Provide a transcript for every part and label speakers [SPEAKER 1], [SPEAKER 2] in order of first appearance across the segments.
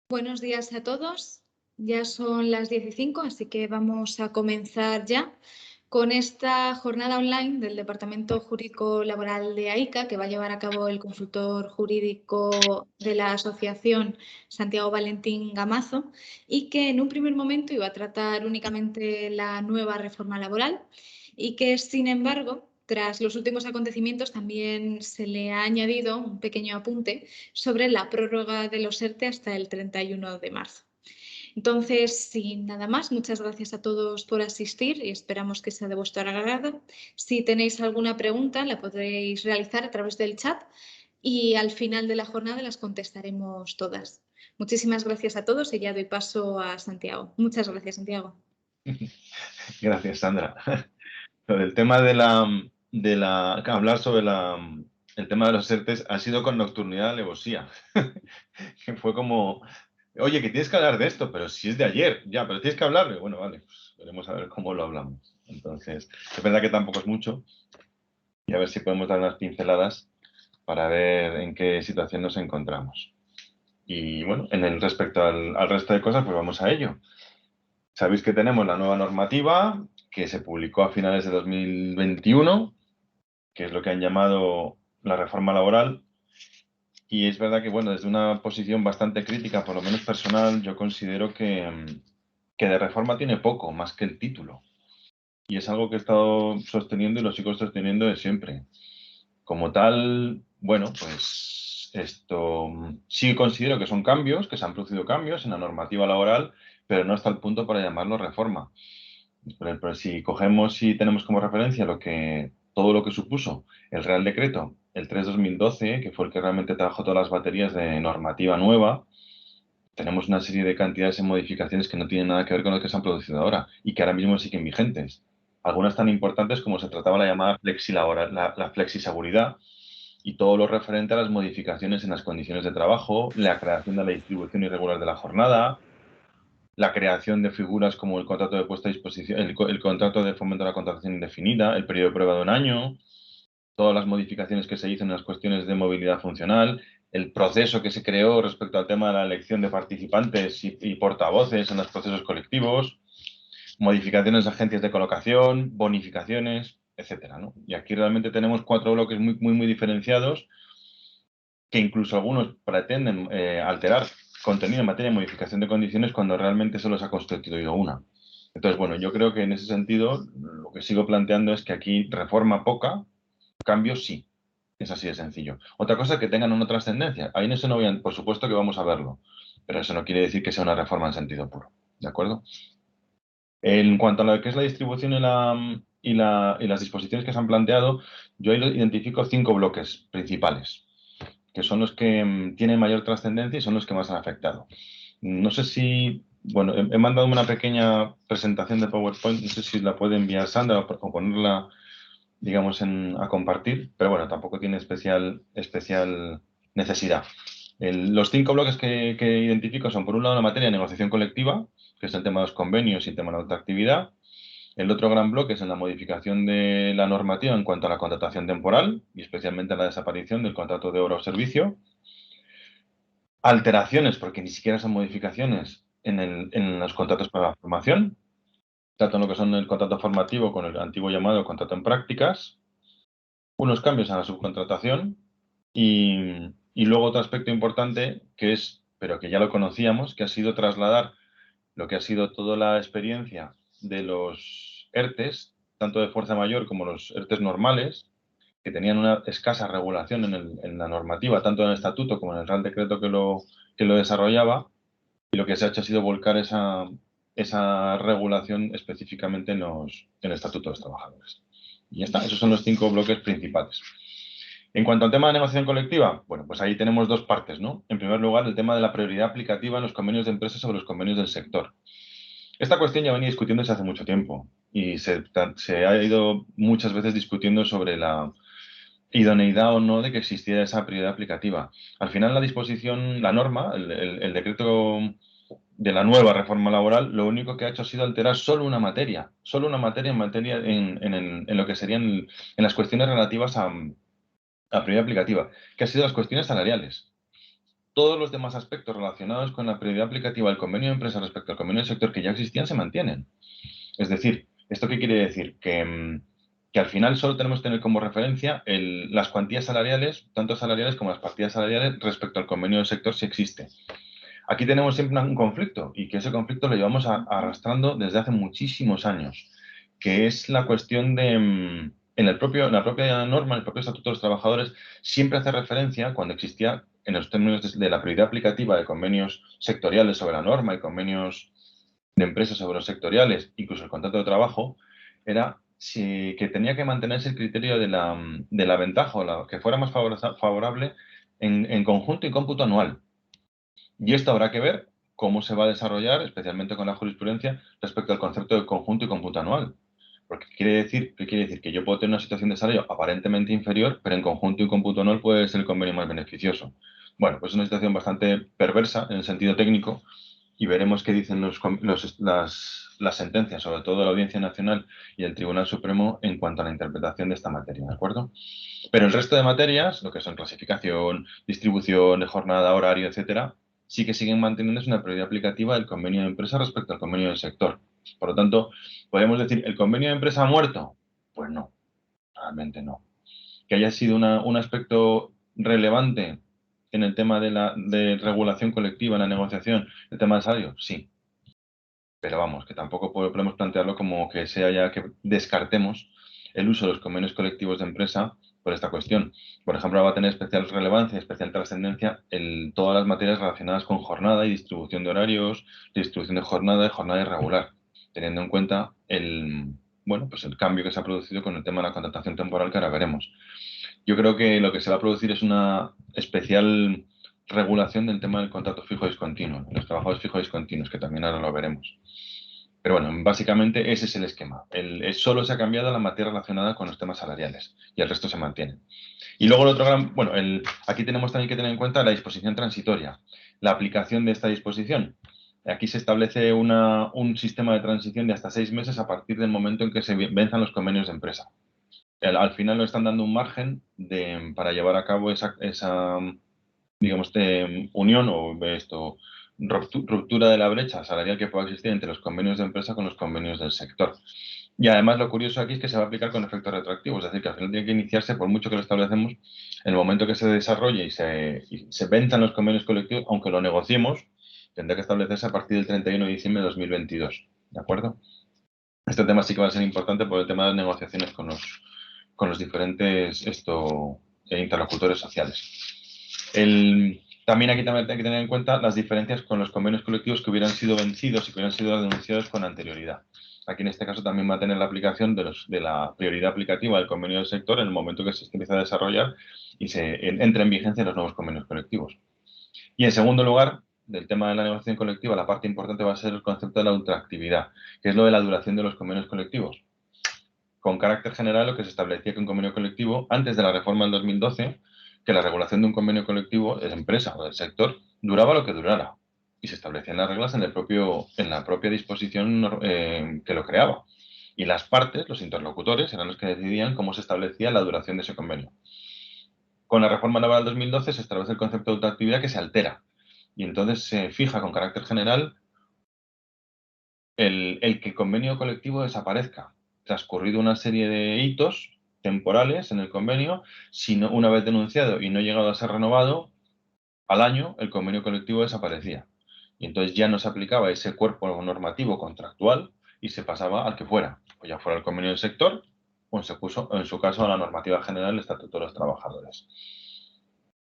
[SPEAKER 1] Buenos días a todos. Ya son las 10:05, así que vamos a comenzar ya con esta jornada online del Departamento Jurídico Laboral de AICA, que va a llevar a cabo el consultor jurídico de la Asociación Santiago Valentín Gamazo, y que en un primer momento iba a tratar únicamente la nueva reforma laboral y que, sin embargo, tras los últimos acontecimientos también se le ha añadido un pequeño apunte sobre la prórroga de los ERTE hasta el 31 de marzo. Entonces, sin nada más, muchas gracias a todos por asistir y esperamos que sea de vuestro agrado. Si tenéis alguna pregunta, la podréis realizar a través del chat y al final de la jornada las contestaremos todas. Muchísimas gracias a todos y ya doy paso a Santiago. Muchas gracias, Santiago.
[SPEAKER 2] Gracias, Sandra. El tema hablar sobre el tema de los ERTEs ha sido con nocturnidad alevosía. Que fue como, oye, que tienes que hablar de esto, pero si es de ayer, ya, pero tienes que hablarlo. Bueno, vale, pues veremos a ver cómo lo hablamos. Entonces, es verdad que tampoco es mucho y a ver si podemos dar unas pinceladas para ver en qué situación nos encontramos. Y bueno, respecto al resto de cosas, pues vamos a ello. Sabéis que tenemos la nueva normativa que se publicó a finales de 2021, que es lo que han llamado la reforma laboral. Y es verdad que, bueno, desde una posición bastante crítica, por lo menos personal, yo considero que de reforma tiene poco, más que el título. Y es algo que he estado sosteniendo y lo sigo sosteniendo de siempre. Como tal, bueno, pues esto sí considero que son cambios, que se han producido cambios en la normativa laboral, pero no hasta el punto para llamarlo reforma. Pero si cogemos y tenemos como referencia todo lo que supuso el Real Decreto, el 3/2012, que fue el que realmente trajo todas las baterías de normativa nueva, tenemos una serie de cantidades de modificaciones que no tienen nada que ver con lo que se han producido ahora y que ahora mismo siguen vigentes. Algunas tan importantes como se trataba la llamada la flexiseguridad y todo lo referente a las modificaciones en las condiciones de trabajo, la creación de la distribución irregular de la jornada, la creación de figuras como el contrato de puesta a disposición, el contrato de fomento de la contratación indefinida, el periodo de prueba de 1 año, todas las modificaciones que se hizo en las cuestiones de movilidad funcional, el proceso que se creó respecto al tema de la elección de participantes y portavoces en los procesos colectivos, modificaciones de agencias de colocación, bonificaciones, etcétera, ¿no? Y aquí realmente tenemos 4 bloques muy diferenciados que incluso algunos pretenden alterar contenido en materia de modificación de condiciones cuando realmente solo se ha constituido una. Entonces, bueno, yo creo que en ese sentido lo que sigo planteando es que aquí reforma poca, cambios sí. Es así de sencillo. Otra cosa es que tengan una trascendencia. Ahí en eso no por supuesto que vamos a verlo, pero eso no quiere decir que sea una reforma en sentido puro. ¿De acuerdo? En cuanto a lo que es la distribución y las disposiciones que se han planteado, yo ahí identifico 5 bloques principales que son los que tienen mayor trascendencia y son los que más han afectado. No sé si, bueno, he mandado una pequeña presentación de PowerPoint, no sé si la puede enviar Sandra o ponerla, digamos, a compartir, pero bueno, tampoco tiene especial necesidad. Los 5 bloques que identifico son, por un lado, la materia de negociación colectiva, que es el tema de los convenios y el tema de la otra actividad. El otro gran bloque es en la modificación de la normativa en cuanto a la contratación temporal y especialmente la desaparición del contrato de obra o servicio. Alteraciones, porque ni siquiera son modificaciones en los contratos para la formación, tanto en lo que son el contrato formativo con el antiguo llamado contrato en prácticas. Unos cambios en la subcontratación y luego otro aspecto importante que es, pero que ya lo conocíamos, que ha sido trasladar lo que ha sido toda la experiencia de los ERTES, tanto de fuerza mayor como los ERTES normales, que tenían una escasa regulación en la normativa, tanto en el estatuto como en el Real Decreto que lo desarrollaba, y lo que se ha hecho ha sido volcar esa regulación específicamente en el Estatuto de los Trabajadores. Y ya está, esos son los 5 bloques principales. En cuanto al tema de negociación colectiva, bueno, pues ahí tenemos 2 partes, ¿no? En primer lugar, el tema de la prioridad aplicativa en los convenios de empresas sobre los convenios del sector. Esta cuestión ya venía discutiéndose hace mucho tiempo y se ha ido muchas veces discutiendo sobre la idoneidad o no de que existiera esa prioridad aplicativa. Al final, la disposición, la norma, el decreto de la nueva reforma laboral, lo único que ha hecho ha sido alterar solo una materia en lo que serían en las cuestiones relativas a prioridad aplicativa, que ha sido las cuestiones salariales. todos los demás aspectos relacionados con la prioridad aplicativa del convenio de empresa respecto al convenio del sector que ya existían se mantienen. Es decir, ¿esto qué quiere decir? Que al final solo tenemos que tener como referencia las cuantías salariales, tanto salariales como las partidas salariales respecto al convenio del sector si existe. Aquí tenemos siempre un conflicto y que ese conflicto lo llevamos arrastrando desde hace muchísimos años, que es la cuestión de, en la propia norma, en el propio Estatuto de los Trabajadores, siempre hace referencia, cuando existía en los términos de la prioridad aplicativa de convenios sectoriales sobre la norma y convenios de empresas sobre los sectoriales, incluso el contrato de trabajo, era que tenía que mantenerse el criterio de la ventaja o que fuera más favorable en conjunto y cómputo anual. Y esto habrá que ver cómo se va a desarrollar, especialmente con la jurisprudencia, respecto al concepto de conjunto y cómputo anual. Porque ¿qué quiere decir? Que yo puedo tener una situación de salario aparentemente inferior, pero en conjunto y cómputo anual puede ser el convenio más beneficioso. Bueno, pues es una situación bastante perversa en el sentido técnico y veremos qué dicen las sentencias, sobre todo de la Audiencia Nacional y el Tribunal Supremo, en cuanto a la interpretación de esta materia, ¿de acuerdo? Pero el resto de materias, lo que son clasificación, distribución de jornada, horario, etcétera, sí que siguen manteniéndose una prioridad aplicativa del convenio de empresa respecto al convenio del sector. Por lo tanto, podemos decir, ¿el convenio de empresa ha muerto? Pues no, realmente no. Que haya sido un aspecto relevante en el tema de regulación colectiva, en la negociación, el tema del salario, sí. Pero vamos, que tampoco podemos plantearlo como que sea ya que descartemos el uso de los convenios colectivos de empresa por esta cuestión. Por ejemplo, va a tener especial relevancia, especial trascendencia en todas las materias relacionadas con jornada y distribución de horarios, distribución de jornada y jornada irregular, teniendo en cuenta pues el cambio que se ha producido con el tema de la contratación temporal que ahora veremos. Yo creo que lo que se va a producir es una especial regulación del tema del contrato fijo discontinuo, los trabajadores fijos discontinuos, que también ahora lo veremos. Pero bueno, básicamente ese es el esquema. Solo se ha cambiado la materia relacionada con los temas salariales y el resto se mantiene. Y luego el otro gran, bueno, aquí tenemos también que tener en cuenta la disposición transitoria, la aplicación de esta disposición. Aquí se establece un sistema de transición de hasta 6 meses a partir del momento en que se venzan los convenios de empresa. Al final nos están dando un margen para llevar a cabo esa digamos, unión o ruptura de la brecha salarial que pueda existir entre los convenios de empresa con los convenios del sector. Y además lo curioso aquí es que se va a aplicar con efecto retroactivo, es decir, que al final tiene que iniciarse, por mucho que lo establecemos, en el momento que se desarrolle y se venzan los convenios colectivos, aunque lo negociemos, tendrá que establecerse a partir del 31 de diciembre de 2022. ¿De acuerdo? Este tema sí que va a ser importante por el tema de las negociaciones con los diferentes interlocutores sociales. También aquí también hay que tener en cuenta las diferencias con los convenios colectivos que hubieran sido vencidos y que hubieran sido denunciados con anterioridad. Aquí en este caso también va a tener la aplicación de la prioridad aplicativa del convenio del sector en el momento que se empieza a desarrollar y entra en vigencia los nuevos convenios colectivos. Y en segundo lugar, del tema de la negociación colectiva, la parte importante va a ser el concepto de la ultraactividad, que es lo de la duración de los convenios colectivos. Con carácter general, lo que se establecía que un convenio colectivo, antes de la reforma del 2012, que la regulación de un convenio colectivo de la empresa o del sector duraba lo que durara y se establecían las reglas en la propia disposición que lo creaba. Y las partes, los interlocutores, eran los que decidían cómo se establecía la duración de ese convenio. Con la reforma laboral del 2012 se establece el concepto de ultraactividad que se altera y entonces se fija con carácter general el que el convenio colectivo desaparezca, transcurrido una serie de hitos temporales en el convenio, una vez denunciado y no llegado a ser renovado, al año el convenio colectivo desaparecía. Y entonces ya no se aplicaba ese cuerpo normativo contractual y se pasaba al que fuera, o ya fuera el convenio del sector o en su caso a la normativa general del Estatuto de los Trabajadores.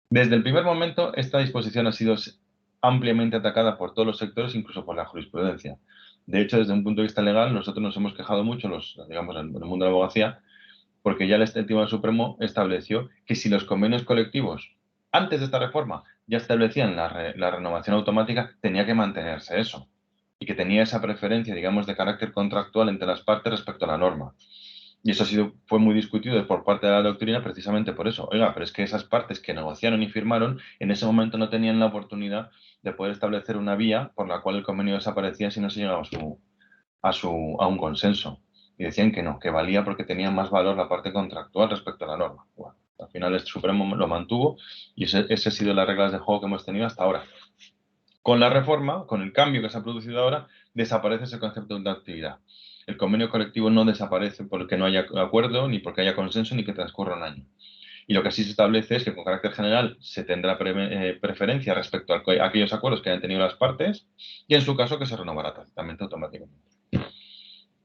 [SPEAKER 2] Desde el primer momento, esta disposición ha sido ampliamente atacada por todos los sectores, incluso por la jurisprudencia. De hecho, desde un punto de vista legal, nosotros nos hemos quejado mucho, digamos, en el mundo de la abogacía, porque ya el Tribunal Supremo estableció que si los convenios colectivos, antes de esta reforma, ya establecían la renovación automática, tenía que mantenerse eso. Y que tenía esa preferencia, digamos, de carácter contractual entre las partes respecto a la norma. Y eso fue muy discutido por parte de la doctrina precisamente por eso. Oiga, pero es que esas partes que negociaron y firmaron en ese momento no tenían la oportunidad de poder establecer una vía por la cual el convenio desaparecía si no se llegaba a un consenso. Y decían que no, que valía porque tenía más valor la parte contractual respecto a la norma. Bueno, Al final el Supremo lo mantuvo y ese ha sido las reglas de juego que hemos tenido hasta ahora. Con la reforma, con el cambio que se ha producido ahora, desaparece ese concepto de actividad. El convenio colectivo no desaparece porque no haya acuerdo, ni porque haya consenso, ni que transcurra un año. Y lo que sí se establece es que con carácter general se tendrá preferencia respecto a aquellos acuerdos que hayan tenido las partes y en su caso que se renovará tácitamente automáticamente.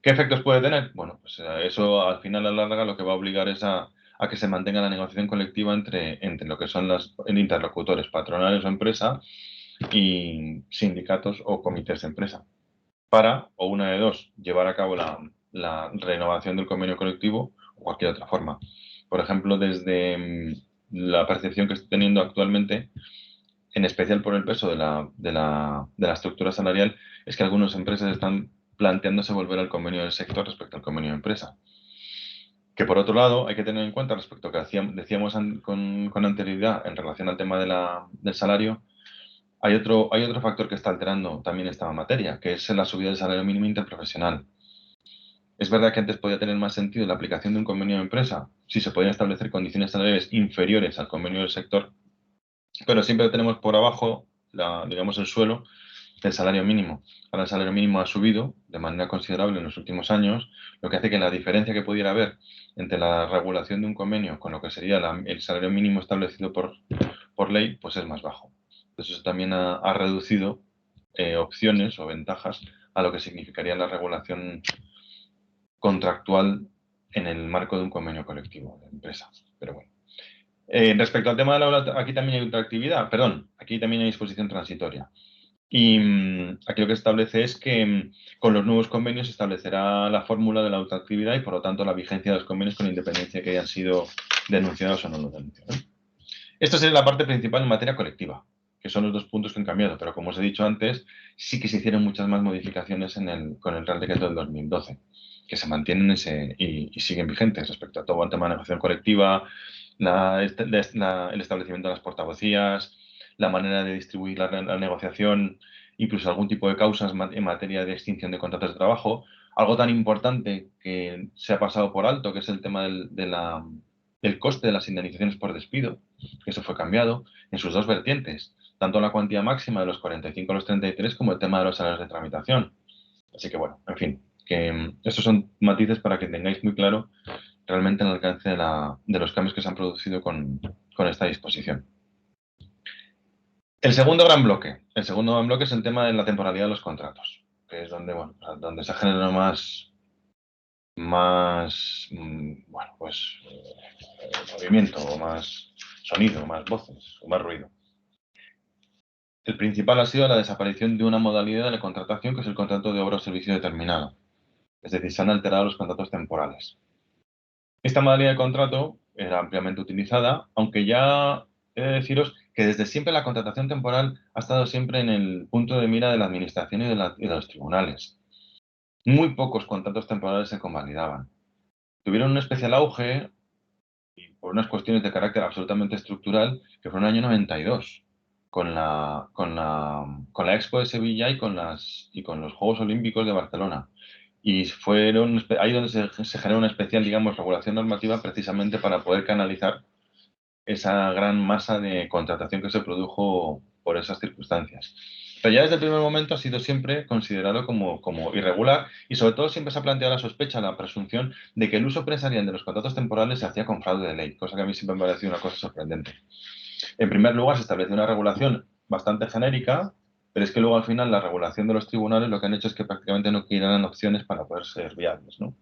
[SPEAKER 2] ¿Qué efectos puede tener? Bueno, pues eso al final a la larga lo que va a obligar es a que se mantenga la negociación colectiva entre lo que son los interlocutores, patronales o empresa, y sindicatos o comités de empresa para, o una de dos, llevar a cabo la renovación del convenio colectivo o cualquier otra forma. Por ejemplo, desde la percepción que estoy teniendo actualmente, en especial por el peso de la estructura salarial, es que algunas empresas están planteándose volver al convenio del sector respecto al convenio de empresa. Que por otro lado, hay que tener en cuenta respecto a lo que decíamos con anterioridad en relación al tema del salario. Hay otro factor que está alterando también esta materia, que es la subida del salario mínimo interprofesional. Es verdad que antes podía tener más sentido la aplicación de un convenio de empresa si se podían establecer condiciones salariales inferiores al convenio del sector, pero siempre tenemos por abajo, digamos, el suelo del salario mínimo. Ahora el salario mínimo ha subido de manera considerable en los últimos años, lo que hace que la diferencia que pudiera haber entre la regulación de un convenio con lo que sería el salario mínimo establecido por ley, pues es más bajo. Entonces eso también ha reducido opciones o ventajas a lo que significaría la regulación contractual en el marco de un convenio colectivo de empresa. Pero bueno. Respecto al tema de aquí también hay ultraactividad, perdón, aquí también hay disposición transitoria. Y aquí lo que se establece es que con los nuevos convenios se establecerá la fórmula de la ultraactividad y por lo tanto la vigencia de los convenios con independencia que hayan sido denunciados o no los denunciados. Esta es la parte principal en materia colectiva, que son los dos puntos que han cambiado, pero como os he dicho antes, sí que se hicieron muchas más modificaciones con el Real Decreto del 2012, que se mantienen y siguen vigentes respecto a todo el tema de negociación colectiva, el establecimiento de las portavocías, la manera de distribuir la negociación, incluso algún tipo de causas en materia de extinción de contratos de trabajo. Algo tan importante que se ha pasado por alto, que es el tema del coste de las indemnizaciones por despido, que eso fue cambiado en sus dos vertientes, tanto la cuantía máxima de los 45 a los 33 como el tema de los salarios de tramitación. Así que bueno, en fin, que estos son matices para que tengáis muy claro realmente el alcance de los cambios que se han producido con esta disposición. El segundo gran bloque es el tema de la temporalidad de los contratos, que es donde, bueno, donde se genera movimiento, o más sonido, más voces, o más ruido. El principal ha sido la desaparición de una modalidad de la contratación que es el contrato de obra o servicio determinado. Es decir, se han alterado los contratos temporales. Esta modalidad de contrato era ampliamente utilizada, aunque ya he de deciros que desde siempre la contratación temporal ha estado siempre en el punto de mira de la Administración y de los tribunales. Muy pocos contratos temporales se convalidaban. Tuvieron un especial auge y por unas cuestiones de carácter absolutamente estructural que fue en el año 92, con la Expo de Sevilla y con los Juegos Olímpicos de Barcelona. Y fueron ahí donde se generó una especial, digamos, regulación normativa precisamente para poder canalizar esa gran masa de contratación que se produjo por esas circunstancias. Pero ya desde el primer momento ha sido siempre considerado como irregular y sobre todo siempre se ha planteado la sospecha, la presunción de que el uso empresarial de los contratos temporales se hacía con fraude de ley, cosa que a mí siempre me ha parecido una cosa sorprendente. En primer lugar, se estableció una regulación bastante genérica, pero es que luego al final la regulación de los tribunales lo que han hecho es que prácticamente no quieran opciones para poder ser viables, ¿no?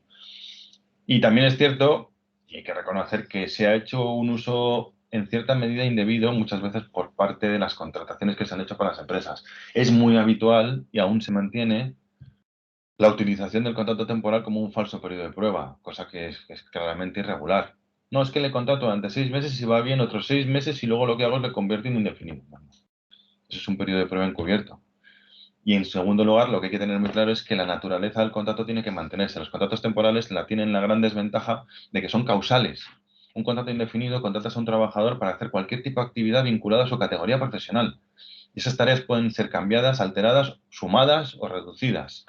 [SPEAKER 2] Y también es cierto, y hay que reconocer que se ha hecho un uso en cierta medida indebido muchas veces por parte de las contrataciones que se han hecho para las empresas. Es muy habitual y aún se mantiene la utilización del contrato temporal como un falso periodo de prueba, cosa que es claramente irregular. No, es que le contrato durante 6 meses y si va bien otros 6 meses y luego lo que hago es le convierto en indefinido. Eso es un periodo de prueba encubierto. Y en segundo lugar, lo que hay que tener muy claro es que la naturaleza del contrato tiene que mantenerse. Los contratos temporales tienen la gran desventaja de que son causales. Un contrato indefinido contratas a un trabajador para hacer cualquier tipo de actividad vinculada a su categoría profesional. Y esas tareas pueden ser cambiadas, alteradas, sumadas o reducidas,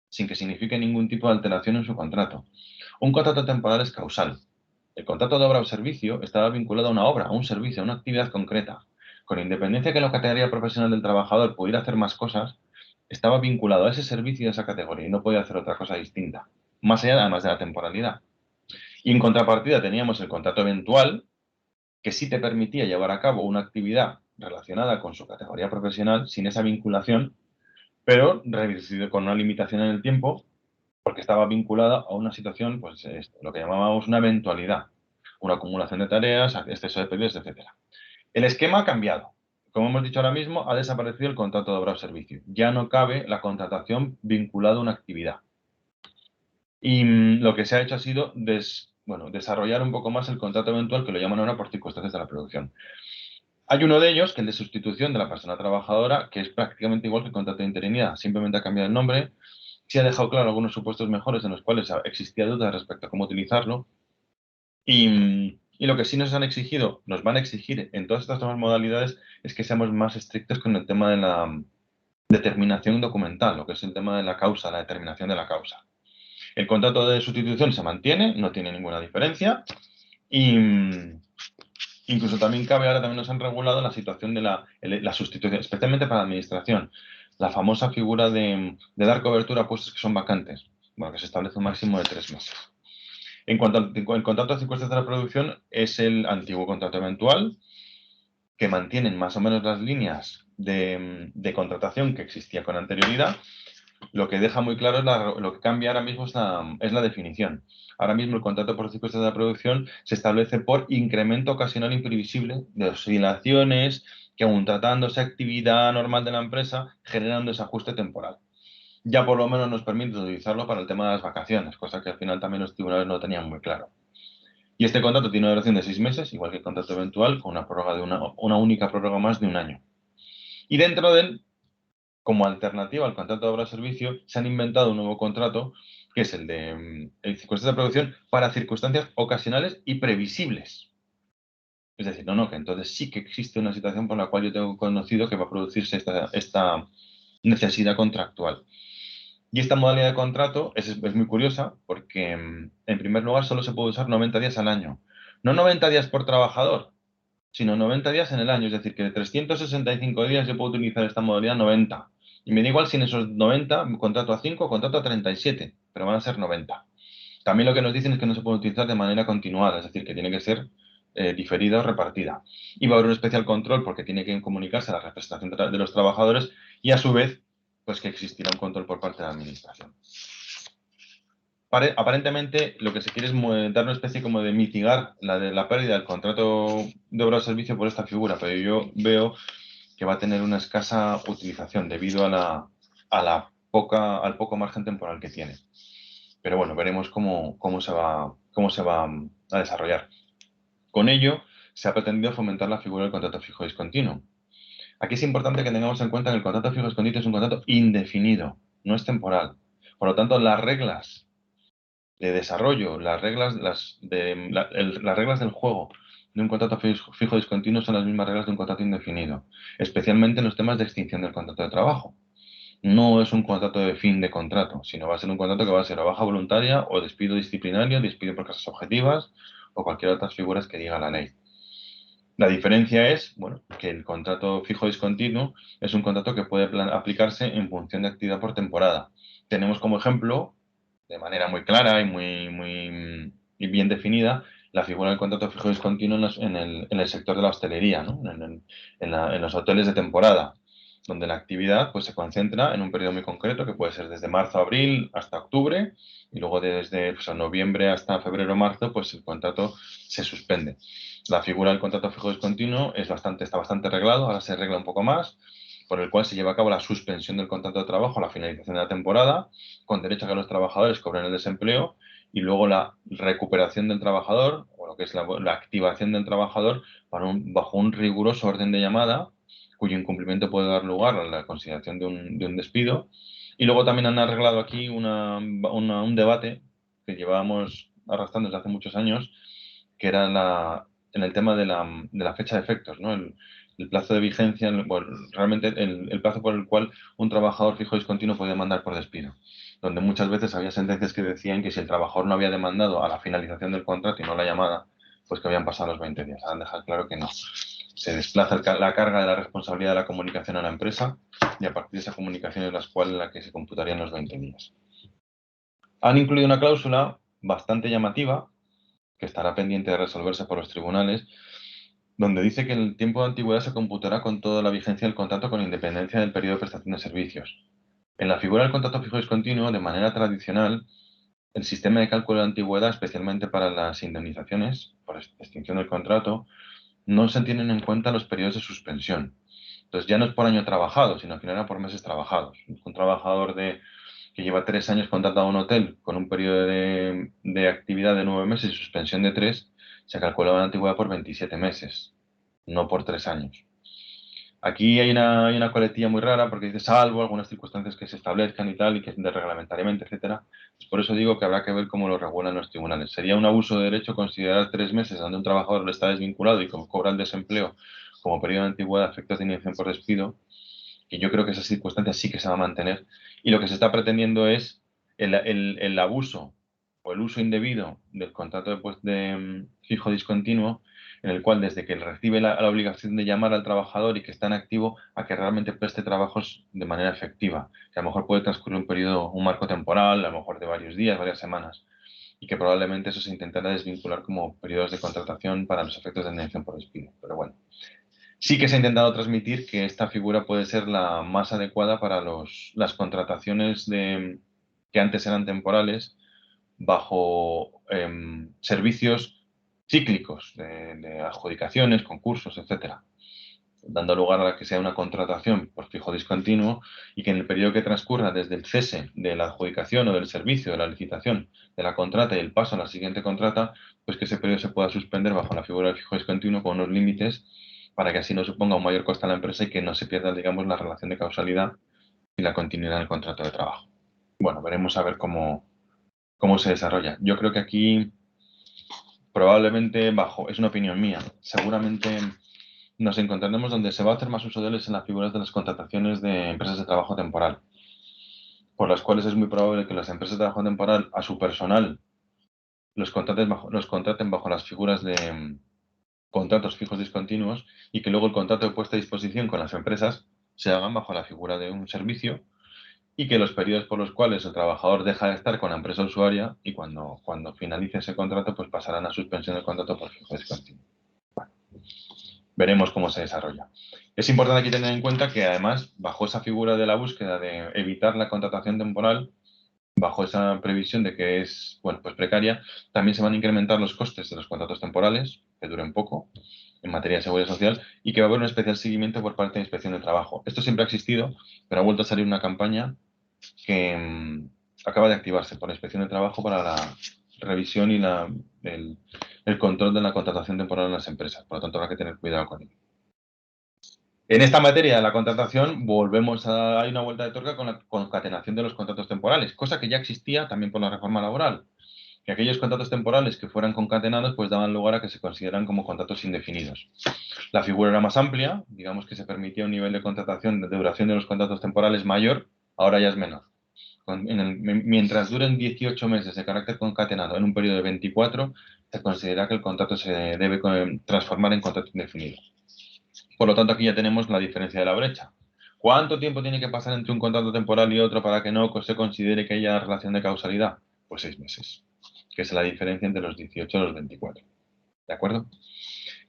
[SPEAKER 2] sin que signifique ningún tipo de alteración en su contrato. Un contrato temporal es causal. El contrato de obra o servicio estaba vinculado a una obra, a un servicio, a una actividad concreta. Con independencia que la categoría profesional del trabajador pudiera hacer más cosas, estaba vinculado a ese servicio y a esa categoría y no podía hacer otra cosa distinta, más allá además de la temporalidad. Y en contrapartida teníamos el contrato eventual, que sí te permitía llevar a cabo una actividad relacionada con su categoría profesional sin esa vinculación, pero reducido con una limitación en el tiempo, porque estaba vinculada a una situación, pues lo que llamábamos una eventualidad, una acumulación de tareas, exceso de pedidos, etcétera. El esquema ha cambiado. Como hemos dicho ahora mismo, ha desaparecido el contrato de obra o servicio. Ya no cabe la contratación vinculada a una actividad. Y lo que se ha hecho ha sido desarrollar un poco más el contrato eventual, que lo llaman ahora por circunstancias de la producción. Hay uno de ellos, que es el de sustitución de la persona trabajadora, que es prácticamente igual que el contrato de interinidad, simplemente ha cambiado el nombre, se ha dejado claro algunos supuestos mejores en los cuales existía duda respecto a cómo utilizarlo, y lo que sí nos han exigido, nos van a exigir en todas estas nuevas modalidades, es que seamos más estrictos con el tema de la determinación documental, lo que es el tema de la causa, la determinación de la causa. El contrato de sustitución se mantiene, no tiene ninguna diferencia, y incluso también cabe, ahora también nos han regulado la situación de la sustitución, especialmente para la administración, la famosa figura de dar cobertura a puestos que son vacantes, bueno, que se establece un máximo de 3 meses. En cuanto al el contrato de circunstancias de la producción, es el antiguo contrato eventual, que mantienen más o menos las líneas de contratación que existía con anterioridad. Lo que deja muy claro, lo que cambia ahora mismo es la definición. Ahora mismo el contrato por circunstancias de la producción se establece por incremento ocasional imprevisible de oscilaciones que, aun tratándose actividad normal de la empresa, generan un desajuste temporal. Ya por lo menos nos permite utilizarlo para el tema de las vacaciones, cosa que al final también los tribunales no tenían muy claro. Y este contrato tiene una duración de 6 meses, igual que el contrato eventual, con una prórroga de una única prórroga más de un año. Y dentro de él, como alternativa al contrato de obra o servicio, se han inventado un nuevo contrato, que es el de circunstancias de producción para circunstancias ocasionales y previsibles. Es decir, que entonces sí que existe una situación por la cual yo tengo conocido que va a producirse esta necesidad contractual. Y esta modalidad de contrato es muy curiosa porque, en primer lugar, solo se puede usar 90 días al año. No 90 días por trabajador, sino 90 días en el año. Es decir, que de 365 días yo puedo utilizar esta modalidad 90. Y me da igual si en esos 90 contrato a 5 o contrato a 37, pero van a ser 90. También lo que nos dicen es que no se puede utilizar de manera continuada, es decir, que tiene que ser diferida o repartida. Y va a haber un especial control porque tiene que comunicarse a la representación de los trabajadores y, a su vez, pues que existirá un control por parte de la Administración. Aparentemente, lo que se quiere es dar una especie como de mitigar la pérdida del contrato de obra o servicio por esta figura, pero yo veo que va a tener una escasa utilización debido al poco margen temporal que tiene. Pero bueno, veremos cómo se va a desarrollar. Con ello, se ha pretendido fomentar la figura del contrato fijo discontinuo. Aquí es importante que tengamos en cuenta que el contrato fijo discontinuo es un contrato indefinido, no es temporal. Por lo tanto, las reglas de desarrollo, las reglas del juego de un contrato fijo discontinuo son las mismas reglas de un contrato indefinido, especialmente en los temas de extinción del contrato de trabajo. No es un contrato de fin de contrato, sino va a ser un contrato que va a ser o baja voluntaria o despido disciplinario, despido por causas objetivas o cualquier otra figura que diga la ley. La diferencia es, que el contrato fijo discontinuo es un contrato que puede aplicarse en función de actividad por temporada. Tenemos como ejemplo, de manera muy clara y muy bien definida, la figura del contrato fijo discontinuo en el sector de la hostelería, ¿no? En los hoteles de temporada, donde la actividad pues, se concentra en un periodo muy concreto, que puede ser desde marzo a abril hasta octubre, y luego desde noviembre hasta febrero o marzo, pues el contrato se suspende. La figura del contrato fijo discontinuo está bastante arreglado, ahora se arregla un poco más, por el cual se lleva a cabo la suspensión del contrato de trabajo a la finalización de la temporada, con derecho a que los trabajadores cobren el desempleo, y luego la recuperación del trabajador, o lo que es la activación del trabajador, bajo un riguroso orden de llamada, cuyo incumplimiento puede dar lugar a la consideración de un despido. Y luego también han arreglado aquí un debate que llevábamos arrastrando desde hace muchos años, que era en el tema de la fecha de efectos, ¿no? El plazo de vigencia, realmente el plazo por el cual un trabajador fijo discontinuo puede demandar por despido. donde muchas veces había sentencias que decían que si el trabajador no había demandado a la finalización del contrato y no la llamada, pues que habían pasado los 20 días. Han dejado claro que no. Se desplaza la carga de la responsabilidad de la comunicación a la empresa y a partir de esa comunicación es la que se computarían los 20 días. Han incluido una cláusula bastante llamativa, que estará pendiente de resolverse por los tribunales, donde dice que el tiempo de antigüedad se computará con toda la vigencia del contrato con independencia del periodo de prestación de servicios. En la figura del contrato fijo discontinuo, de manera tradicional, el sistema de cálculo de antigüedad, especialmente para las indemnizaciones por extinción del contrato, no se tienen en cuenta los periodos de suspensión. Entonces ya no es por año trabajado, sino que era por meses trabajados. Un trabajador que lleva 3 años contratado a un hotel con un periodo de actividad de 9 meses y suspensión de 3, se calculaba la antigüedad por 27 meses, no por 3 años. Aquí hay una coletilla muy rara porque dice salvo algunas circunstancias que se establezcan y tal, y que de reglamentariamente, etcétera. Pues por eso digo que habrá que ver cómo lo regulan los tribunales. Sería un abuso de derecho considerar 3 meses donde un trabajador le está desvinculado y como cobra el desempleo como periodo de antigüedad a efectos de inhibición por despido, y yo creo que esas circunstancias sí que se va a mantener. Y lo que se está pretendiendo es el abuso o el uso indebido del contrato de fijo discontinuo, en el cual desde que recibe la obligación de llamar al trabajador y que está en activo a que realmente preste trabajos de manera efectiva, que a lo mejor puede transcurrir un periodo, un marco temporal, a lo mejor de varios días, varias semanas, y que probablemente eso se intentará desvincular como periodos de contratación para los efectos de indemnización por despido. Pero bueno, sí que se ha intentado transmitir que esta figura puede ser la más adecuada para las contrataciones que antes eran temporales bajo servicios cíclicos de adjudicaciones, concursos, etcétera, dando lugar a que sea una contratación por fijo discontinuo y que en el periodo que transcurra desde el cese de la adjudicación o del servicio, de la licitación, de la contrata y el paso a la siguiente contrata, pues que ese periodo se pueda suspender bajo la figura del fijo discontinuo con unos límites para que así no suponga un mayor coste a la empresa y que no se pierda, digamos, la relación de causalidad y la continuidad del contrato de trabajo. Bueno, veremos a ver cómo se desarrolla. Yo creo que aquí probablemente es una opinión mía, seguramente nos encontraremos donde se va a hacer más uso de él en las figuras de las contrataciones de empresas de trabajo temporal, por las cuales es muy probable que las empresas de trabajo temporal a su personal los contraten bajo las figuras de contratos fijos discontinuos y que luego el contrato de puesta a disposición con las empresas se hagan bajo la figura de un servicio y que los periodos por los cuales el trabajador deja de estar con la empresa usuaria y cuando finalice ese contrato pues pasarán a suspensión del contrato por fijo discontinuo. Veremos cómo se desarrolla. Es importante aquí tener en cuenta que además, bajo esa figura de la búsqueda de evitar la contratación temporal, bajo esa previsión de que es pues precaria, también se van a incrementar los costes de los contratos temporales, que duren poco, en materia de seguridad social, y que va a haber un especial seguimiento por parte de la Inspección de Trabajo. Esto siempre ha existido, pero ha vuelto a salir una campaña que acaba de activarse por la Inspección de Trabajo para la revisión y el control de la contratación temporal en las empresas. Por lo tanto, habrá que tener cuidado con ello. En esta materia de la contratación hay una vuelta de tuerca con la concatenación de los contratos temporales, cosa que ya existía también por la reforma laboral, que aquellos contratos temporales que fueran concatenados pues daban lugar a que se consideran como contratos indefinidos. La figura era más amplia, digamos que se permitía un nivel de contratación de duración de los contratos temporales mayor, ahora ya es menor. Mientras duren 18 meses de carácter concatenado en un periodo de 24, se considera que el contrato se debe transformar en contrato indefinido. Por lo tanto, aquí ya tenemos la diferencia de la brecha. ¿Cuánto tiempo tiene que pasar entre un contrato temporal y otro para que no se considere que haya relación de causalidad? Pues 6 meses, que es la diferencia entre los 18 y los 24. ¿De acuerdo?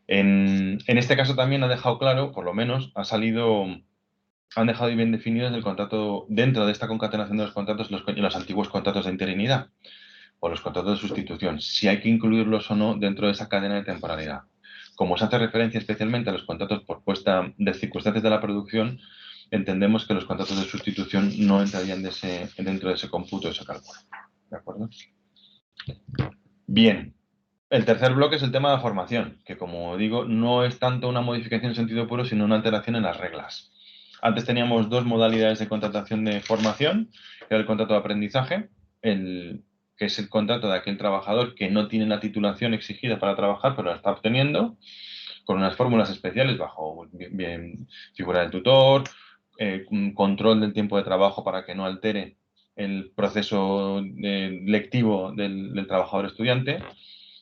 [SPEAKER 2] En este caso también ha dejado claro, por lo menos, han dejado bien definidos el contrato dentro de esta concatenación de los contratos los antiguos contratos de interinidad o los contratos de sustitución, si hay que incluirlos o no dentro de esa cadena de temporalidad. Como se hace referencia especialmente a los contratos por puesta de circunstancias de la producción, entendemos que los contratos de sustitución no entrarían dentro de ese cómputo, de ese cálculo. ¿De acuerdo? Bien. El tercer bloque es el tema de la formación, que como digo, no es tanto una modificación en sentido puro, sino una alteración en las reglas. Antes teníamos dos modalidades de contratación de formación, que era el contrato de aprendizaje, que es el contrato de aquel trabajador que no tiene la titulación exigida para trabajar, pero la está obteniendo, con unas fórmulas especiales bajo figura del tutor, un control del tiempo de trabajo para que no altere el proceso lectivo del trabajador estudiante.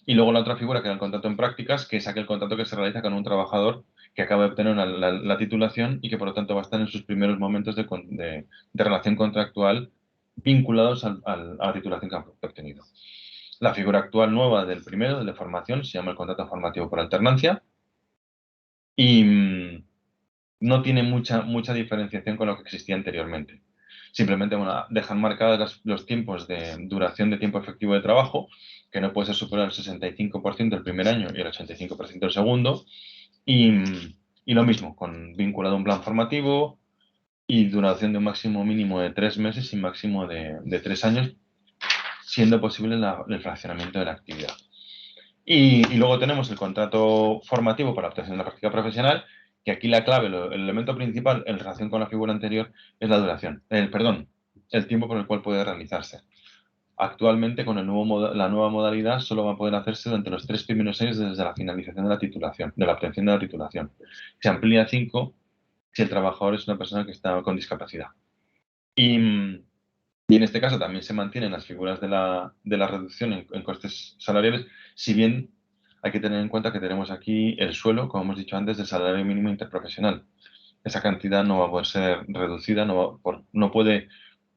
[SPEAKER 2] Y luego la otra figura, que era el contrato en prácticas, que es aquel contrato que se realiza con un trabajador que acaba de obtener la titulación y que por lo tanto va a estar en sus primeros momentos de relación contractual vinculados a la titulación que ha obtenido. La figura actual nueva del primero, del de formación, se llama el contrato formativo por alternancia y no tiene mucha diferenciación con lo que existía anteriormente. Simplemente dejan marcadas los tiempos de duración de tiempo efectivo de trabajo, que no puede ser superior al 65% el primer año y el 85% el segundo, y, y lo mismo, vinculado a un plan formativo y duración de un máximo mínimo de 3 meses y máximo de 3 años, siendo posible el fraccionamiento de la actividad. Y luego tenemos el contrato formativo para obtención de la práctica profesional, que aquí la clave, el elemento principal en relación con la figura anterior es la duración, el tiempo por el cual puede realizarse. Actualmente, con la nueva modalidad, solo va a poder hacerse durante los 3 primeros años desde la finalización de la titulación, de la obtención de la titulación. Se amplía a 5 si el trabajador es una persona que está con discapacidad. Y en este caso también se mantienen las figuras de la reducción en costes salariales, si bien hay que tener en cuenta que tenemos aquí el suelo, como hemos dicho antes, del salario mínimo interprofesional. Esa cantidad no va a poder ser reducida, no puede,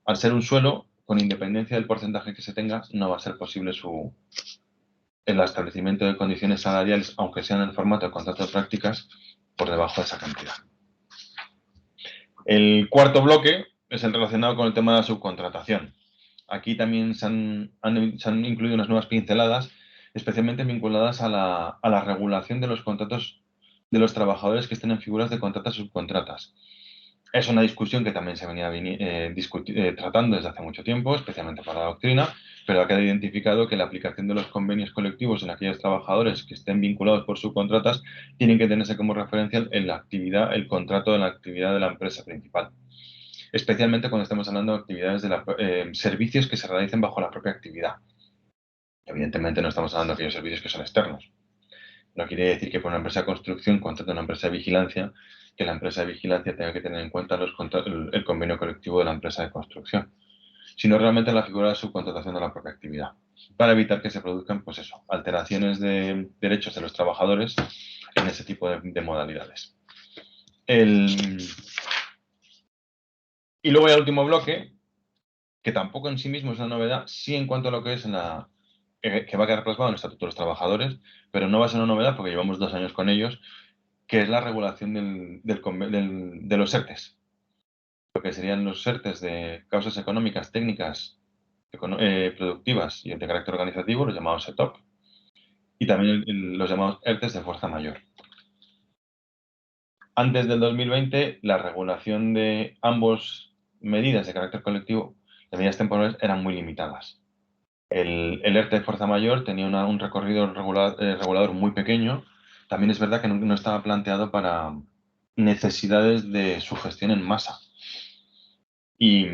[SPEAKER 2] al ser un suelo, con independencia del porcentaje que se tenga, no va a ser posible el establecimiento de condiciones salariales, aunque sean en el formato de contrato de prácticas, por debajo de esa cantidad. El cuarto bloque es el relacionado con el tema de la subcontratación. Aquí también se han incluido unas nuevas pinceladas, especialmente vinculadas a la regulación de los contratos de los trabajadores que estén en figuras de contratas subcontratas. Es una discusión que también se venía tratando desde hace mucho tiempo, especialmente para la doctrina, pero ha quedado identificado que la aplicación de los convenios colectivos en aquellos trabajadores que estén vinculados por subcontratas tienen que tenerse como referencia en la actividad, el contrato de la actividad de la empresa principal, especialmente cuando estamos hablando de actividades servicios que se realicen bajo la propia actividad. Evidentemente no estamos hablando de aquellos servicios que son externos. No quiere decir que por una empresa de construcción contrate una empresa de vigilancia, que la empresa de vigilancia tenga que tener en cuenta el convenio colectivo de la empresa de construcción, sino realmente la figura de subcontratación de la propia actividad, para evitar que se produzcan, pues eso, alteraciones de derechos de los trabajadores en ese tipo de modalidades. Y luego hay el último bloque, que tampoco en sí mismo es una novedad, sí en cuanto a lo que es que va a quedar plasmado en el Estatuto de los Trabajadores, pero no va a ser una novedad porque llevamos 2 años con ellos, que es la regulación de los ERTES. Lo que serían los ERTES de causas económicas, técnicas, productivas y de carácter organizativo, los llamados ETOP, y también los llamados ERTES de fuerza mayor. Antes del 2020, la regulación de ambas medidas de carácter colectivo, de medidas temporales, eran muy limitadas. El ERTE de fuerza mayor tenía un recorrido regulador muy pequeño. También es verdad que no estaba planteado para necesidades de su gestión en masa. Y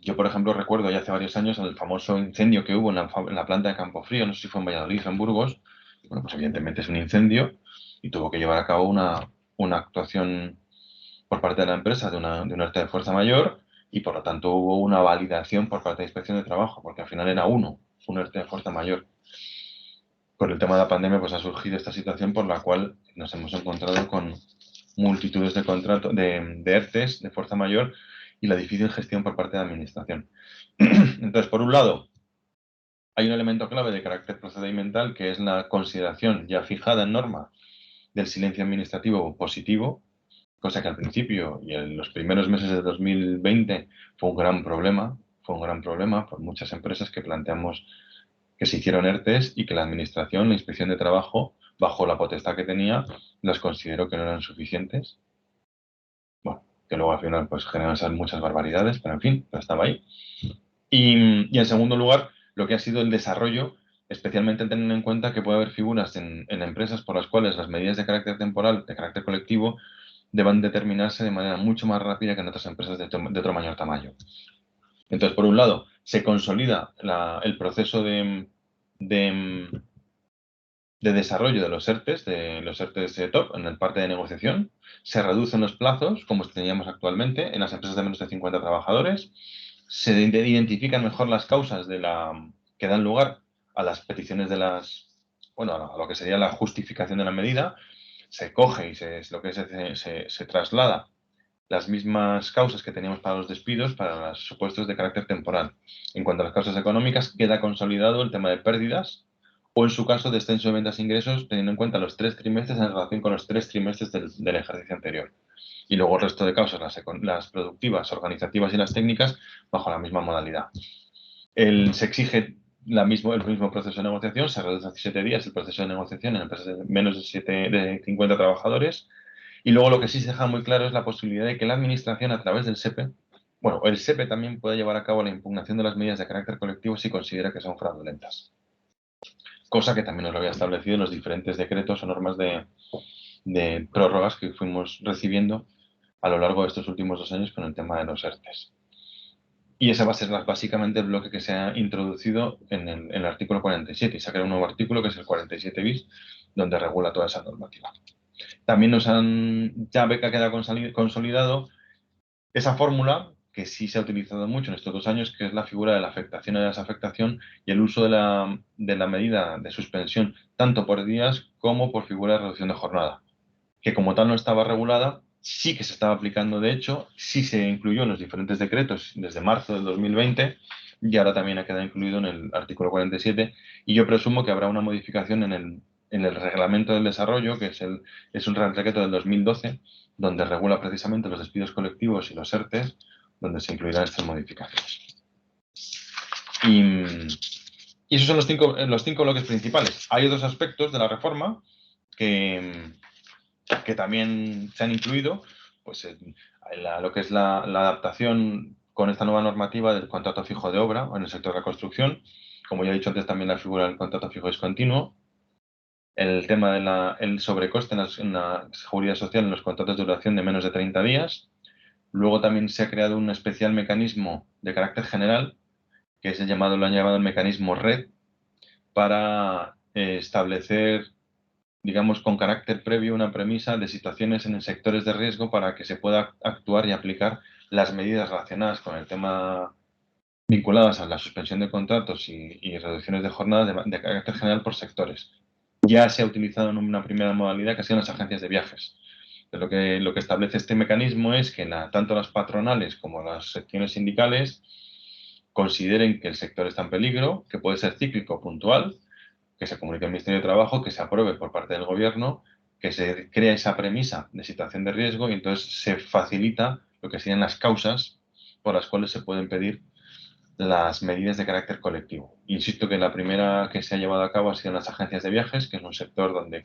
[SPEAKER 2] yo, por ejemplo, recuerdo ya hace varios años el famoso incendio que hubo en la planta de Campofrío, no sé si fue en Valladolid o en Burgos. Bueno, pues evidentemente es un incendio y tuvo que llevar a cabo una actuación por parte de la empresa de un ERTE de fuerza mayor y por lo tanto hubo una validación por parte de Inspección de Trabajo, porque al final era un ERTE de fuerza mayor. Con el tema de la pandemia pues ha surgido esta situación por la cual nos hemos encontrado con multitudes de ERTEs de fuerza mayor y la difícil gestión por parte de la Administración. Entonces, por un lado, hay un elemento clave de carácter procedimental que es la consideración ya fijada en norma del silencio administrativo positivo, cosa que al principio y en los primeros meses de 2020 fue un gran problema por muchas empresas que planteamos que se hicieron ERTEs y que la Administración, la Inspección de Trabajo, bajo la potestad que tenía, las consideró que no eran suficientes. Bueno, que luego al final pues generan muchas barbaridades, pero en fin, pero estaba ahí. Y en segundo lugar, lo que ha sido el desarrollo, especialmente teniendo en cuenta que puede haber figuras en empresas por las cuales las medidas de carácter temporal, de carácter colectivo, deban determinarse de manera mucho más rápida que en otras empresas de otro mayor tamaño. Entonces, por un lado, se consolida el proceso de desarrollo de los ERTEs de top en el parte de negociación, se reducen los plazos, como teníamos actualmente, en las empresas de menos de 50 trabajadores, se identifican mejor las causas que dan lugar a las peticiones bueno, a lo que sería la justificación de la medida, se coge y se traslada las mismas causas que teníamos para los despidos para los supuestos de carácter temporal. En cuanto a las causas económicas, queda consolidado el tema de pérdidas o, en su caso, descenso de ventas e ingresos, teniendo en cuenta los 3 trimestres en relación con los 3 trimestres del ejercicio anterior. Y luego el resto de causas, las productivas, organizativas y las técnicas, bajo la misma modalidad. Se exige el mismo proceso de negociación, se reduce a 7 días el proceso de negociación en empresas de menos de 50 trabajadores. Y luego lo que sí se deja muy claro es la posibilidad de que la Administración, a través del SEPE, bueno, el SEPE también puede llevar a cabo la impugnación de las medidas de carácter colectivo si considera que son fraudulentas. Cosa que también nos lo había establecido en los diferentes decretos o normas de prórrogas que fuimos recibiendo a lo largo de estos últimos 2 años con el tema de los ERTES. Y ese va a ser básicamente el bloque que se ha introducido en el artículo 47. Y se ha creado un nuevo artículo que es el 47 bis, donde regula toda esa normativa. También ya ve que ha quedado consolidado esa fórmula que sí se ha utilizado mucho en estos 2 años, que es la figura de la afectación y la desafectación y el uso de la medida de suspensión tanto por días como por figura de reducción de jornada, que como tal no estaba regulada, sí que se estaba aplicando, de hecho, sí se incluyó en los diferentes decretos desde marzo del 2020 y ahora también ha quedado incluido en el artículo 47 y yo presumo que habrá una modificación en el reglamento del desarrollo, que es un real decreto del 2012, donde regula precisamente los despidos colectivos y los ERTES, donde se incluirán estas modificaciones. Y esos son los cinco bloques principales. Hay otros aspectos de la reforma que también se han incluido, pues lo que es la adaptación con esta nueva normativa del contrato fijo de obra en el sector de la construcción. Como ya he dicho antes, también la figura del contrato fijo discontinuo. El tema del sobrecoste en la seguridad social en los contratos de duración de menos de 30 días. Luego también se ha creado un especial mecanismo de carácter general, que es lo han llamado el mecanismo RED, para establecer, digamos, con carácter previo, una premisa de situaciones en sectores de riesgo para que se pueda actuar y aplicar las medidas relacionadas con el tema vinculadas a la suspensión de contratos y reducciones de jornada de carácter general por sectores. Ya se ha utilizado en una primera modalidad que han sido las agencias de viajes. Lo que establece este mecanismo es que tanto las patronales como las secciones sindicales consideren que el sector está en peligro, que puede ser cíclico o puntual, que se comunique al Ministerio de Trabajo, que se apruebe por parte del Gobierno, que se crea esa premisa de situación de riesgo y entonces se facilita lo que serían las causas por las cuales se pueden pedir las medidas de carácter colectivo. Insisto que la primera que se ha llevado a cabo ha sido en las agencias de viajes, que es un sector donde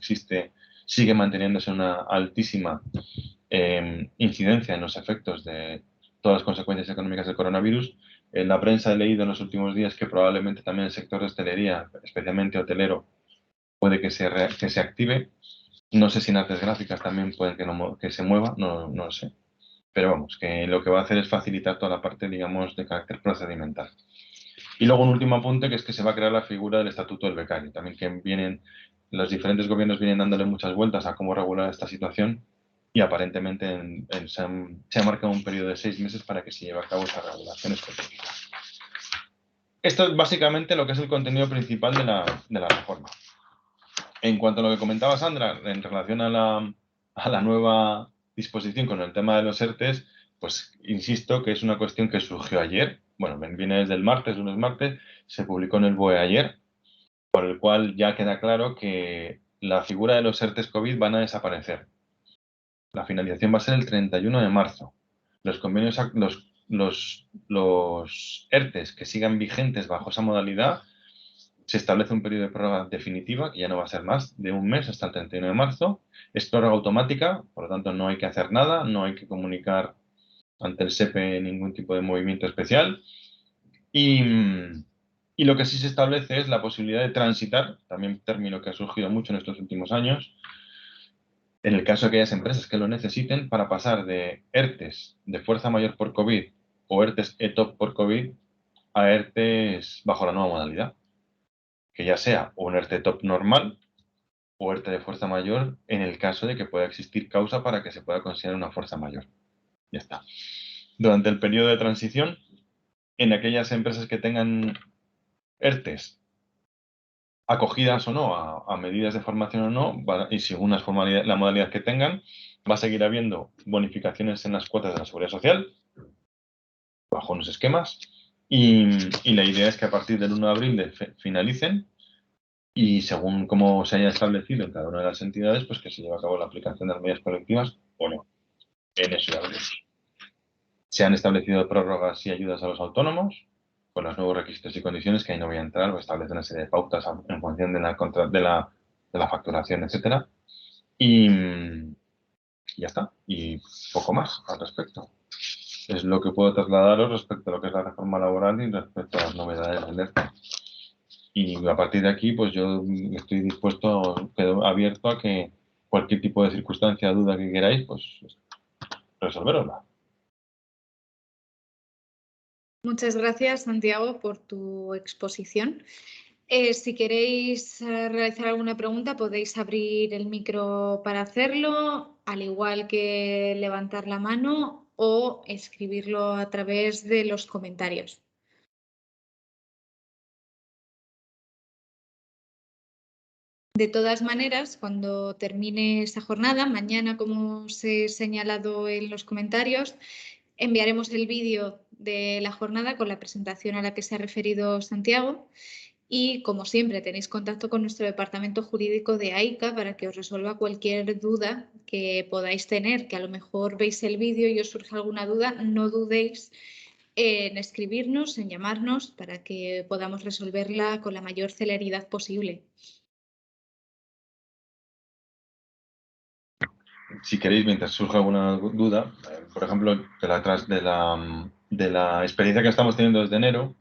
[SPEAKER 2] sigue manteniéndose una altísima incidencia en los efectos de todas las consecuencias económicas del coronavirus. En la prensa he leído en los últimos días que probablemente también el sector de hostelería, especialmente hotelero, puede que se active. No sé si en artes gráficas también pueden que se mueva, no lo sé. Pero vamos, que lo que va a hacer es facilitar toda la parte, digamos, de carácter procedimental. Y luego un último apunte, que es que se va a crear la figura del estatuto del becario. También que los diferentes gobiernos vienen dándole muchas vueltas a cómo regular esta situación y aparentemente se ha marcado un periodo de 6 meses para que se lleve a cabo esa regulación específica. Esto es básicamente lo que es el contenido principal de la reforma. En cuanto a lo que comentaba Sandra en relación a la nueva disposición con el tema de los ERTES, pues insisto que es una cuestión que surgió ayer. Bueno, viene desde el lunes martes, se publicó en el BOE ayer, por el cual ya queda claro que la figura de los ERTES COVID van a desaparecer. La finalización va a ser el 31 de marzo. Los convenios, los ERTES que sigan vigentes bajo esa modalidad, se establece un periodo de prórroga definitiva, que ya no va a ser más de un mes hasta el 31 de marzo. Es prórroga automática, por lo tanto no hay que hacer nada, no hay que comunicar ante el SEPE ningún tipo de movimiento especial. Y lo que sí se establece es la posibilidad de transitar, también término que ha surgido mucho en estos últimos años, en el caso de aquellas empresas que lo necesiten, para pasar de ERTES de fuerza mayor por COVID o ERTES ETOP por COVID a ERTES bajo la nueva modalidad, que ya sea un ERTE top normal o ERTE de fuerza mayor en el caso de que pueda existir causa para que se pueda considerar una fuerza mayor. Ya está. Durante el periodo de transición, en aquellas empresas que tengan ERTES, acogidas o no a medidas de formación o no, y según la modalidad que tengan, va a seguir habiendo bonificaciones en las cuotas de la Seguridad Social, bajo unos esquemas, y la idea es que a partir del 1 de abril finalicen, y según cómo se haya establecido en cada una de las entidades, pues que se lleve a cabo la aplicación de las medidas colectivas o no. En eso ya veremos. Se han establecido prórrogas y ayudas a los autónomos, con los nuevos requisitos y condiciones, que ahí no voy a entrar, o establece una serie de pautas en función de la facturación, etcétera. Y ya está. Y poco más al respecto. Es lo que puedo trasladaros respecto a lo que es la reforma laboral y respecto a las novedades del ERTE. Y a partir de aquí, pues yo estoy dispuesto, quedo abierto a que cualquier tipo de circunstancia, duda que queráis, pues resolverosla.
[SPEAKER 1] Muchas gracias, Santiago, por tu exposición. Si queréis realizar alguna pregunta, podéis abrir el micro para hacerlo, al igual que levantar la mano o escribirlo a través de los comentarios. De todas maneras, cuando termine esta jornada, mañana, como os he señalado en los comentarios, enviaremos el vídeo de la jornada con la presentación a la que se ha referido Santiago. Y, como siempre, tenéis contacto con nuestro departamento jurídico de AICA para que os resuelva cualquier duda que podáis tener, que a lo mejor veis el vídeo y os surge alguna duda, no dudéis en escribirnos, en llamarnos, para que podamos resolverla con la mayor celeridad posible.
[SPEAKER 2] Si queréis, mientras surja alguna duda, por ejemplo, de la experiencia que estamos teniendo desde enero,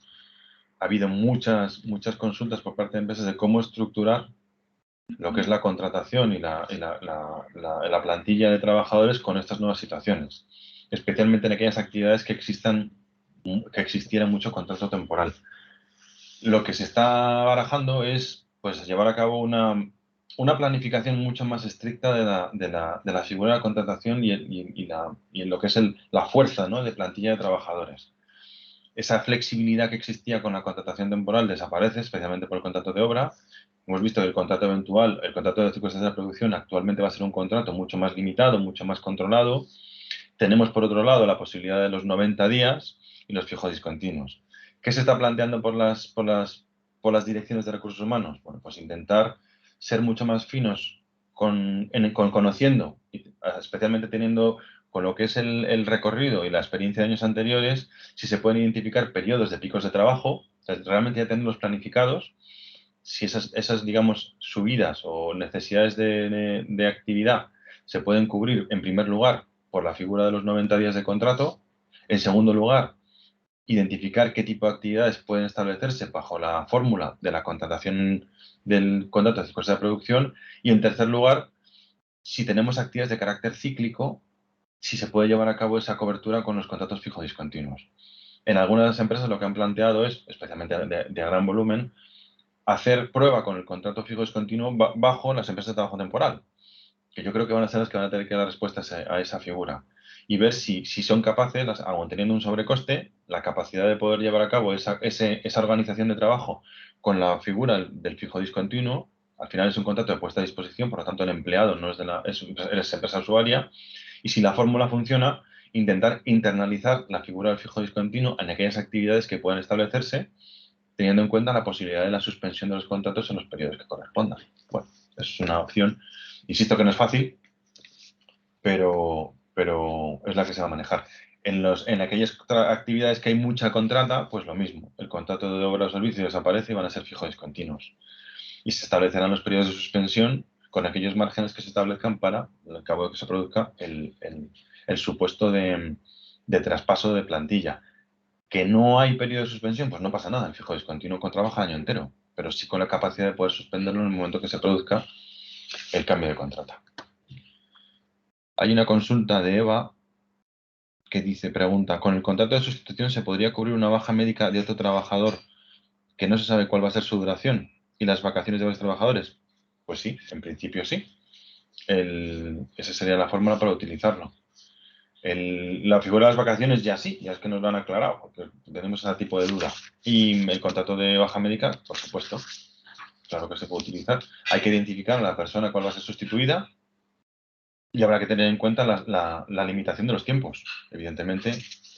[SPEAKER 2] ha habido muchas consultas por parte de empresas de cómo estructurar lo que es la contratación y la plantilla de trabajadores con estas nuevas situaciones, especialmente en aquellas actividades que existiera mucho contrato temporal. Lo que se está barajando es, pues, llevar a cabo una planificación mucho más estricta de la figura de la contratación y en lo que es la fuerza, ¿no?, de plantilla de trabajadores. Esa flexibilidad que existía con la contratación temporal desaparece, especialmente por el contrato de obra. Hemos visto que el contrato eventual, el contrato de circunstancias de producción, actualmente va a ser un contrato mucho más limitado, mucho más controlado. Tenemos, por otro lado, la posibilidad de los 90 días y los fijos discontinuos. ¿Qué se está planteando por las direcciones de recursos humanos? Bueno, pues intentar ser mucho más finos conociendo, especialmente teniendo con lo que es el recorrido y la experiencia de años anteriores, si se pueden identificar periodos de picos de trabajo, o sea, realmente ya tenerlos planificados, si esas, digamos, subidas o necesidades de actividad se pueden cubrir, en primer lugar, por la figura de los 90 días de contrato. En segundo lugar, identificar qué tipo de actividades pueden establecerse bajo la fórmula de la contratación del contrato de circunstancias de producción. Y en tercer lugar, si tenemos actividades de carácter cíclico, si se puede llevar a cabo esa cobertura con los contratos fijos discontinuos. En algunas de las empresas lo que han planteado es, especialmente de gran volumen, hacer prueba con el contrato fijo discontinuo bajo las empresas de trabajo temporal, que yo creo que van a ser las que van a tener que dar respuestas a esa figura, y ver si son capaces, aun teniendo un sobrecoste, la capacidad de poder llevar a cabo esa organización de trabajo con la figura del fijo discontinuo. Al final es un contrato de puesta a disposición, por lo tanto el empleado no es empresa usuaria, y si la fórmula funciona, intentar internalizar la figura del fijo discontinuo en aquellas actividades que puedan establecerse, teniendo en cuenta la posibilidad de la suspensión de los contratos en los periodos que correspondan. Bueno, es una opción. Insisto que no es fácil, pero es la que se va a manejar. En aquellas actividades que hay mucha contrata, pues lo mismo. El contrato de obra o servicio desaparece y van a ser fijos discontinuos. Y se establecerán los periodos de suspensión con aquellos márgenes que se establezcan para, al cabo de que se produzca, el supuesto de traspaso de plantilla. ¿Que no hay periodo de suspensión? Pues no pasa nada, el fijo discontinuo trabaja el año entero, pero sí con la capacidad de poder suspenderlo en el momento que se produzca el cambio de contrato. Hay una consulta de Eva que pregunta, ¿con el contrato de sustitución se podría cubrir una baja médica de otro trabajador que no se sabe cuál va a ser su duración y las vacaciones de los trabajadores? Pues sí, en principio sí. Esa sería la fórmula para utilizarlo. La figura de las vacaciones ya sí, ya es que nos lo han aclarado, porque tenemos ese tipo de duda. Y el contrato de baja médica, por supuesto, claro que se puede utilizar. Hay que identificar a la persona cuál va a ser sustituida y habrá que tener en cuenta la limitación de los tiempos. Evidentemente,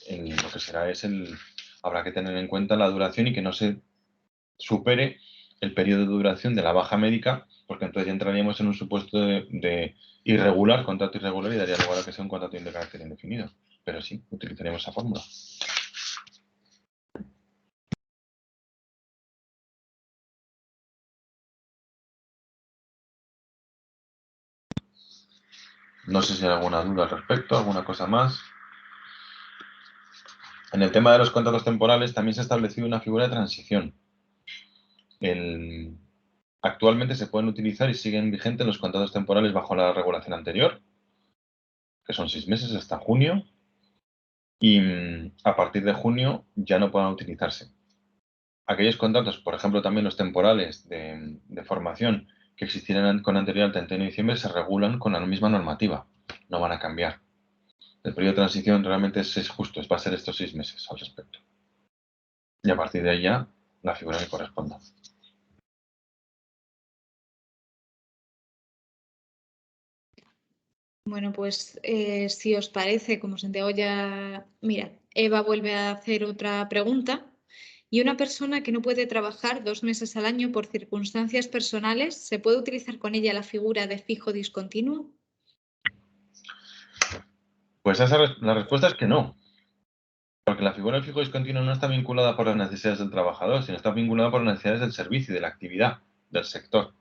[SPEAKER 2] lo que será habrá que tener en cuenta la duración y que no se supere el periodo de duración de la baja médica, porque entonces ya entraríamos en un supuesto de irregular, contrato irregular, y daría lugar a que sea un contrato de carácter indefinido. Pero sí, utilizaremos esa fórmula. No sé si hay alguna duda al respecto, alguna cosa más. En el tema de los contratos temporales también se ha establecido una figura de transición. Actualmente se pueden utilizar y siguen vigentes los contratos temporales bajo la regulación anterior, que son 6 meses hasta junio, y a partir de junio ya no podrán utilizarse. Aquellos contratos, por ejemplo, también los temporales de formación que existieran con anterioridad al 31 de diciembre, se regulan con la misma normativa, no van a cambiar. El periodo de transición realmente es justo, va a ser estos 6 meses al respecto. Y a partir de ahí ya, la figura que corresponda.
[SPEAKER 1] Bueno, pues si os parece, como Santiago ya... Mira, Eva vuelve a hacer otra pregunta. ¿Y una persona que no puede trabajar 2 meses al año por circunstancias personales, se puede utilizar con ella la figura de fijo discontinuo?
[SPEAKER 2] Pues la respuesta es que no. Porque la figura del fijo discontinuo no está vinculada por las necesidades del trabajador, sino está vinculada por las necesidades del servicio y de la actividad del sector.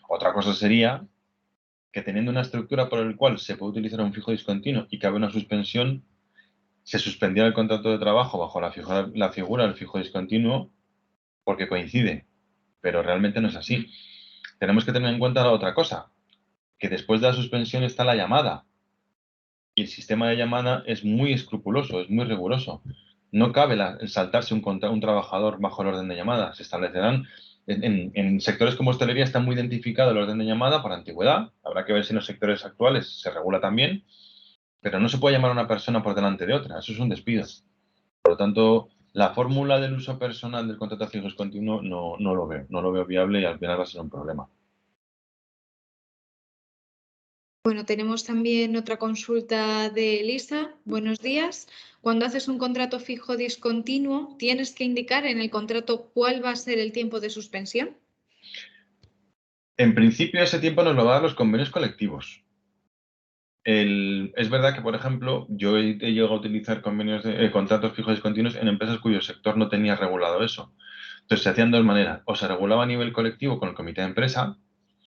[SPEAKER 2] Otra cosa sería que teniendo una estructura por la cual se puede utilizar un fijo discontinuo y cabe una suspensión, se suspendiera el contrato de trabajo bajo la figura del fijo discontinuo porque coincide, pero realmente no es así. Tenemos que tener en cuenta la otra cosa, que después de la suspensión está la llamada. Y el sistema de llamada es muy escrupuloso, es muy riguroso. No cabe el saltarse un trabajador bajo el orden de llamada. Se establecerán, en sectores como hostelería está muy identificado el orden de llamada por antigüedad. Habrá que ver si en los sectores actuales se regula también. Pero no se puede llamar a una persona por delante de otra. Eso es un despido. Por lo tanto, la fórmula del uso personal del contrato fijo discontinuo no lo veo. No lo veo viable y al final va a ser un problema.
[SPEAKER 1] Bueno, tenemos también otra consulta de Elisa. Buenos días. Cuando haces un contrato fijo discontinuo, ¿tienes que indicar en el contrato cuál va a ser el tiempo de suspensión?
[SPEAKER 2] En principio, ese tiempo nos lo van a dar los convenios colectivos. Es verdad que, por ejemplo, yo he llegado a utilizar contratos fijos discontinuos en empresas cuyo sector no tenía regulado eso. Entonces se hacían de dos maneras. O se regulaba a nivel colectivo con el comité de empresa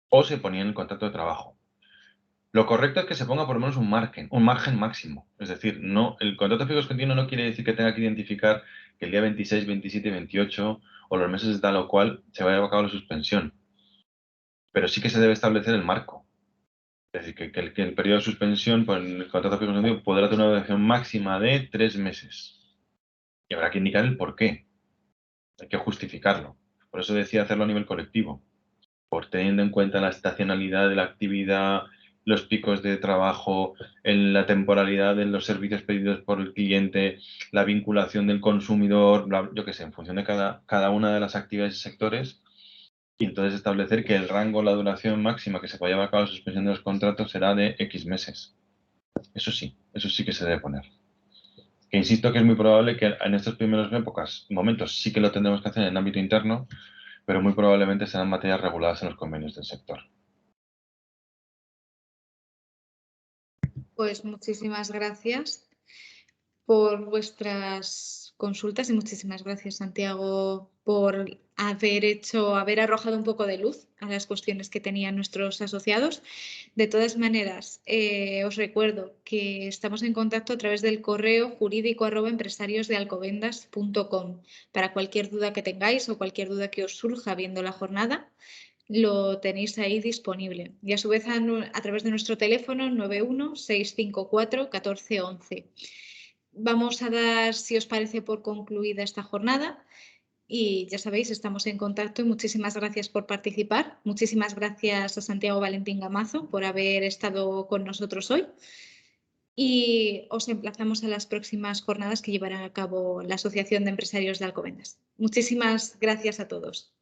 [SPEAKER 2] o se ponía en el contrato de trabajo. Lo correcto es que se ponga por lo menos un margen máximo. Es decir, el contrato fijo discontinuo no quiere decir que tenga que identificar que el día 26, 27, 28 o los meses de tal o cual se vaya a cabo la suspensión. Pero sí que se debe establecer el marco. Es decir, que el periodo de suspensión por el contrato fijo discontinuo podrá tener una duración máxima de 3 meses. Y habrá que indicar el por qué. Hay que justificarlo. Por eso decía hacerlo a nivel colectivo. Por teniendo en cuenta la estacionalidad de la actividad, los picos de trabajo, la temporalidad de los servicios pedidos por el cliente, la vinculación del consumidor, yo qué sé, en función de cada una de las actividades y sectores. Y entonces establecer que el rango, la duración máxima que se puede llevar a cabo la suspensión de los contratos será de X meses. Eso sí que se debe poner. Que insisto que es muy probable que en estas primeras momentos sí que lo tendremos que hacer en el ámbito interno, pero muy probablemente serán materias reguladas en los convenios del sector.
[SPEAKER 1] Pues muchísimas gracias por vuestras consultas y muchísimas gracias, Santiago, por haber arrojado un poco de luz a las cuestiones que tenían nuestros asociados. De todas maneras, os recuerdo que estamos en contacto a través del correo jurídico@empresariosdealcobendas.com para cualquier duda que tengáis o cualquier duda que os surja viendo la jornada. Lo tenéis ahí disponible. Y a su vez a través de nuestro teléfono 91 654 1411. Vamos a dar, si os parece, por concluida esta jornada. Y ya sabéis, estamos en contacto y muchísimas gracias por participar. Muchísimas gracias a Santiago Valentín Gamazo por haber estado con nosotros hoy. y os emplazamos a las próximas jornadas que llevará a cabo la Asociación de Empresarios de Alcobendas. Muchísimas gracias a todos.